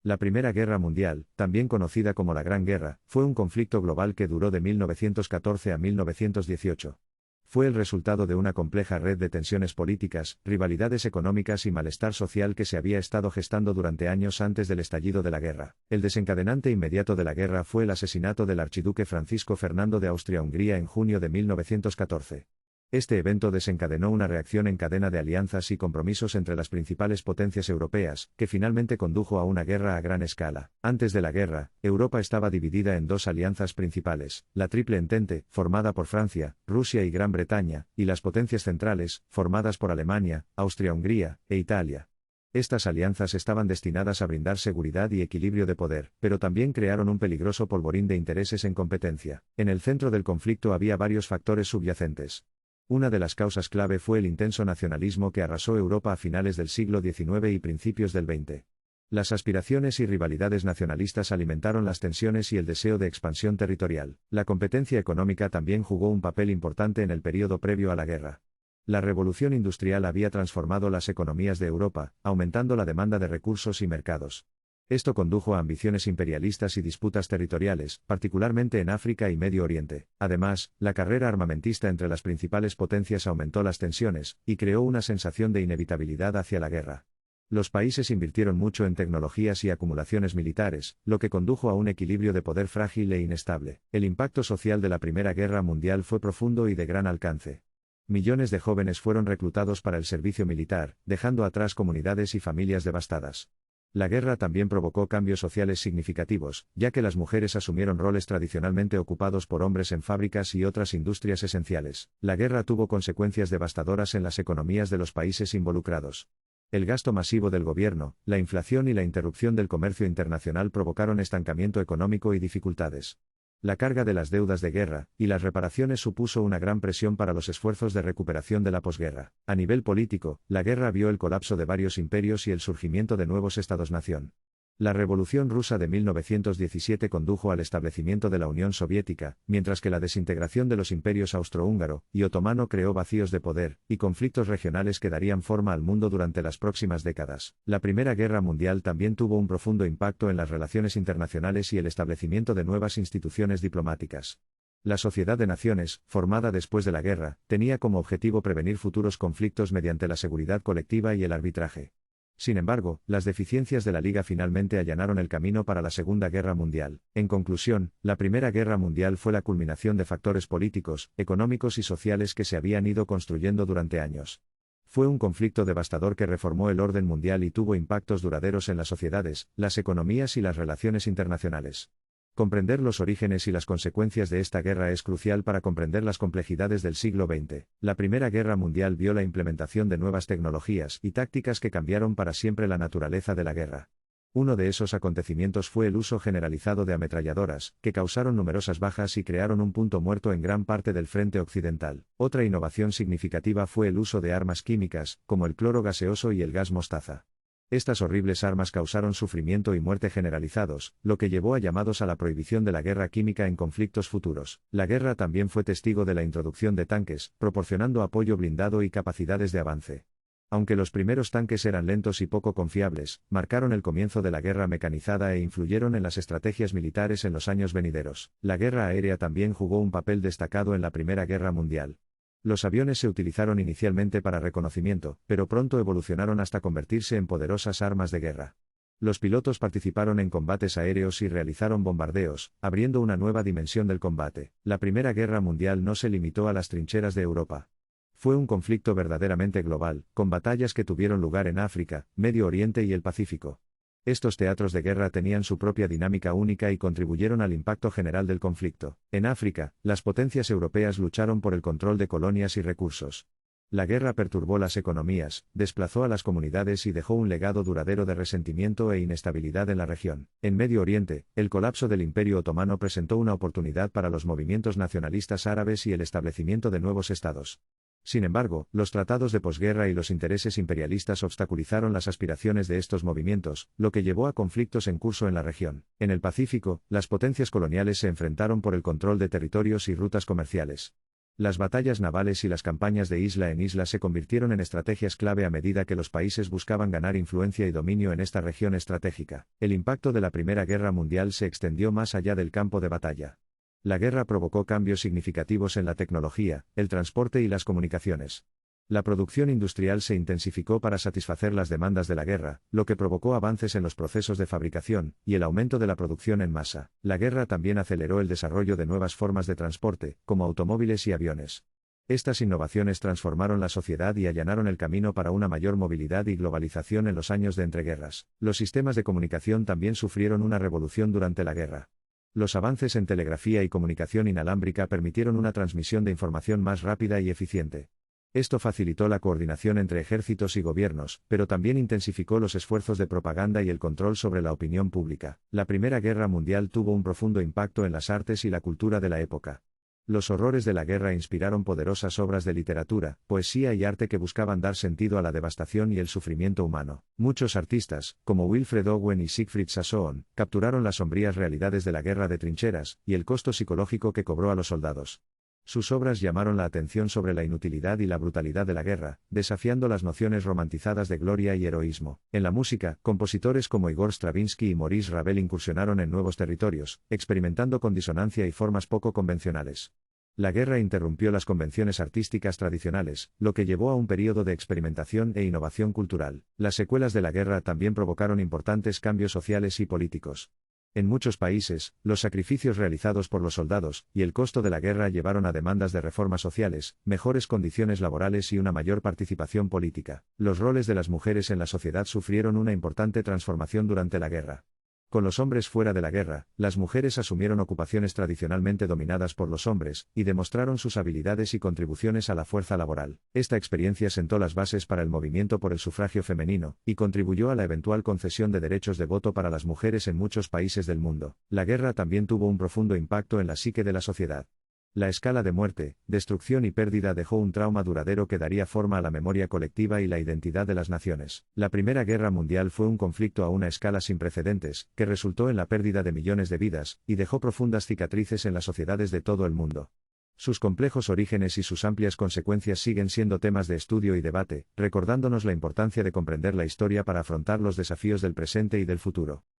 La Primera Guerra Mundial, también conocida como la Gran Guerra, fue un conflicto global que duró de 1914 a 1918. Fue el resultado de una compleja red de tensiones políticas, rivalidades económicas y malestar social que se había estado gestando durante años antes del estallido de la guerra. El desencadenante inmediato de la guerra fue el asesinato del archiduque Francisco Fernando de Austria-Hungría en junio de 1914. Este evento desencadenó una reacción en cadena de alianzas y compromisos entre las principales potencias europeas, que finalmente condujo a una guerra a gran escala. Antes de la guerra, Europa estaba dividida en dos alianzas principales, la Triple Entente, formada por Francia, Rusia y Gran Bretaña, y las potencias centrales, formadas por Alemania, Austria-Hungría e Italia. Estas alianzas estaban destinadas a brindar seguridad y equilibrio de poder, pero también crearon un peligroso polvorín de intereses en competencia. En el centro del conflicto había varios factores subyacentes. Una de las causas clave fue el intenso nacionalismo que arrasó Europa a finales del siglo XIX y principios del XX. Las aspiraciones y rivalidades nacionalistas alimentaron las tensiones y el deseo de expansión territorial. La competencia económica también jugó un papel importante en el período previo a la guerra. La revolución industrial había transformado las economías de Europa, aumentando la demanda de recursos y mercados. Esto condujo a ambiciones imperialistas y disputas territoriales, particularmente en África y Medio Oriente. Además, la carrera armamentista entre las principales potencias aumentó las tensiones, y creó una sensación de inevitabilidad hacia la guerra. Los países invirtieron mucho en tecnologías y acumulaciones militares, lo que condujo a un equilibrio de poder frágil e inestable. El impacto social de la Primera Guerra Mundial fue profundo y de gran alcance. Millones de jóvenes fueron reclutados para el servicio militar, dejando atrás comunidades y familias devastadas. La guerra también provocó cambios sociales significativos, ya que las mujeres asumieron roles tradicionalmente ocupados por hombres en fábricas y otras industrias esenciales. La guerra tuvo consecuencias devastadoras en las economías de los países involucrados. El gasto masivo del gobierno, la inflación y la interrupción del comercio internacional provocaron estancamiento económico y dificultades. La carga de las deudas de guerra y las reparaciones supuso una gran presión para los esfuerzos de recuperación de la posguerra. A nivel político, la guerra vio el colapso de varios imperios y el surgimiento de nuevos estados-nación. La Revolución Rusa de 1917 condujo al establecimiento de la Unión Soviética, mientras que la desintegración de los imperios austrohúngaro y otomano creó vacíos de poder y conflictos regionales que darían forma al mundo durante las próximas décadas. La Primera Guerra Mundial también tuvo un profundo impacto en las relaciones internacionales y el establecimiento de nuevas instituciones diplomáticas. La Sociedad de Naciones, formada después de la guerra, tenía como objetivo prevenir futuros conflictos mediante la seguridad colectiva y el arbitraje. Sin embargo, las deficiencias de la Liga finalmente allanaron el camino para la Segunda Guerra Mundial. En conclusión, la Primera Guerra Mundial fue la culminación de factores políticos, económicos y sociales que se habían ido construyendo durante años. Fue un conflicto devastador que reformó el orden mundial y tuvo impactos duraderos en las sociedades, las economías y las relaciones internacionales. Comprender los orígenes y las consecuencias de esta guerra es crucial para comprender las complejidades del siglo XX. La Primera Guerra Mundial vio la implementación de nuevas tecnologías y tácticas que cambiaron para siempre la naturaleza de la guerra. Uno de esos acontecimientos fue el uso generalizado de ametralladoras, que causaron numerosas bajas y crearon un punto muerto en gran parte del frente occidental. Otra innovación significativa fue el uso de armas químicas, como el cloro gaseoso y el gas mostaza. Estas horribles armas causaron sufrimiento y muerte generalizados, lo que llevó a llamados a la prohibición de la guerra química en conflictos futuros. La guerra también fue testigo de la introducción de tanques, proporcionando apoyo blindado y capacidades de avance. Aunque los primeros tanques eran lentos y poco confiables, marcaron el comienzo de la guerra mecanizada e influyeron en las estrategias militares en los años venideros. La guerra aérea también jugó un papel destacado en la Primera Guerra Mundial. Los aviones se utilizaron inicialmente para reconocimiento, pero pronto evolucionaron hasta convertirse en poderosas armas de guerra. Los pilotos participaron en combates aéreos y realizaron bombardeos, abriendo una nueva dimensión del combate. La Primera Guerra Mundial no se limitó a las trincheras de Europa. Fue un conflicto verdaderamente global, con batallas que tuvieron lugar en África, Medio Oriente y el Pacífico. Estos teatros de guerra tenían su propia dinámica única y contribuyeron al impacto general del conflicto. En África, las potencias europeas lucharon por el control de colonias y recursos. La guerra perturbó las economías, desplazó a las comunidades y dejó un legado duradero de resentimiento e inestabilidad en la región. En Medio Oriente, el colapso del Imperio Otomano presentó una oportunidad para los movimientos nacionalistas árabes y el establecimiento de nuevos estados. Sin embargo, los tratados de posguerra y los intereses imperialistas obstaculizaron las aspiraciones de estos movimientos, lo que llevó a conflictos en curso en la región. En el Pacífico, las potencias coloniales se enfrentaron por el control de territorios y rutas comerciales. Las batallas navales y las campañas de isla en isla se convirtieron en estrategias clave a medida que los países buscaban ganar influencia y dominio en esta región estratégica. El impacto de la Primera Guerra Mundial se extendió más allá del campo de batalla. La guerra provocó cambios significativos en la tecnología, el transporte y las comunicaciones. La producción industrial se intensificó para satisfacer las demandas de la guerra, lo que provocó avances en los procesos de fabricación y el aumento de la producción en masa. La guerra también aceleró el desarrollo de nuevas formas de transporte, como automóviles y aviones. Estas innovaciones transformaron la sociedad y allanaron el camino para una mayor movilidad y globalización en los años de entreguerras. Los sistemas de comunicación también sufrieron una revolución durante la guerra. Los avances en telegrafía y comunicación inalámbrica permitieron una transmisión de información más rápida y eficiente. Esto facilitó la coordinación entre ejércitos y gobiernos, pero también intensificó los esfuerzos de propaganda y el control sobre la opinión pública. La Primera Guerra Mundial tuvo un profundo impacto en las artes y la cultura de la época. Los horrores de la guerra inspiraron poderosas obras de literatura, poesía y arte que buscaban dar sentido a la devastación y el sufrimiento humano. Muchos artistas, como Wilfred Owen y Siegfried Sassoon, capturaron las sombrías realidades de la guerra de trincheras y el costo psicológico que cobró a los soldados. Sus obras llamaron la atención sobre la inutilidad y la brutalidad de la guerra, desafiando las nociones romantizadas de gloria y heroísmo. En la música, compositores como Igor Stravinsky y Maurice Ravel incursionaron en nuevos territorios, experimentando con disonancia y formas poco convencionales. La guerra interrumpió las convenciones artísticas tradicionales, lo que llevó a un período de experimentación e innovación cultural. Las secuelas de la guerra también provocaron importantes cambios sociales y políticos. En muchos países, los sacrificios realizados por los soldados y el costo de la guerra llevaron a demandas de reformas sociales, mejores condiciones laborales y una mayor participación política. Los roles de las mujeres en la sociedad sufrieron una importante transformación durante la guerra. Con los hombres fuera de la guerra, las mujeres asumieron ocupaciones tradicionalmente dominadas por los hombres, y demostraron sus habilidades y contribuciones a la fuerza laboral. Esta experiencia sentó las bases para el movimiento por el sufragio femenino, y contribuyó a la eventual concesión de derechos de voto para las mujeres en muchos países del mundo. La guerra también tuvo un profundo impacto en la psique de la sociedad. La escala de muerte, destrucción y pérdida dejó un trauma duradero que daría forma a la memoria colectiva y la identidad de las naciones. La Primera Guerra Mundial fue un conflicto a una escala sin precedentes, que resultó en la pérdida de millones de vidas, y dejó profundas cicatrices en las sociedades de todo el mundo. Sus complejos orígenes y sus amplias consecuencias siguen siendo temas de estudio y debate, recordándonos la importancia de comprender la historia para afrontar los desafíos del presente y del futuro.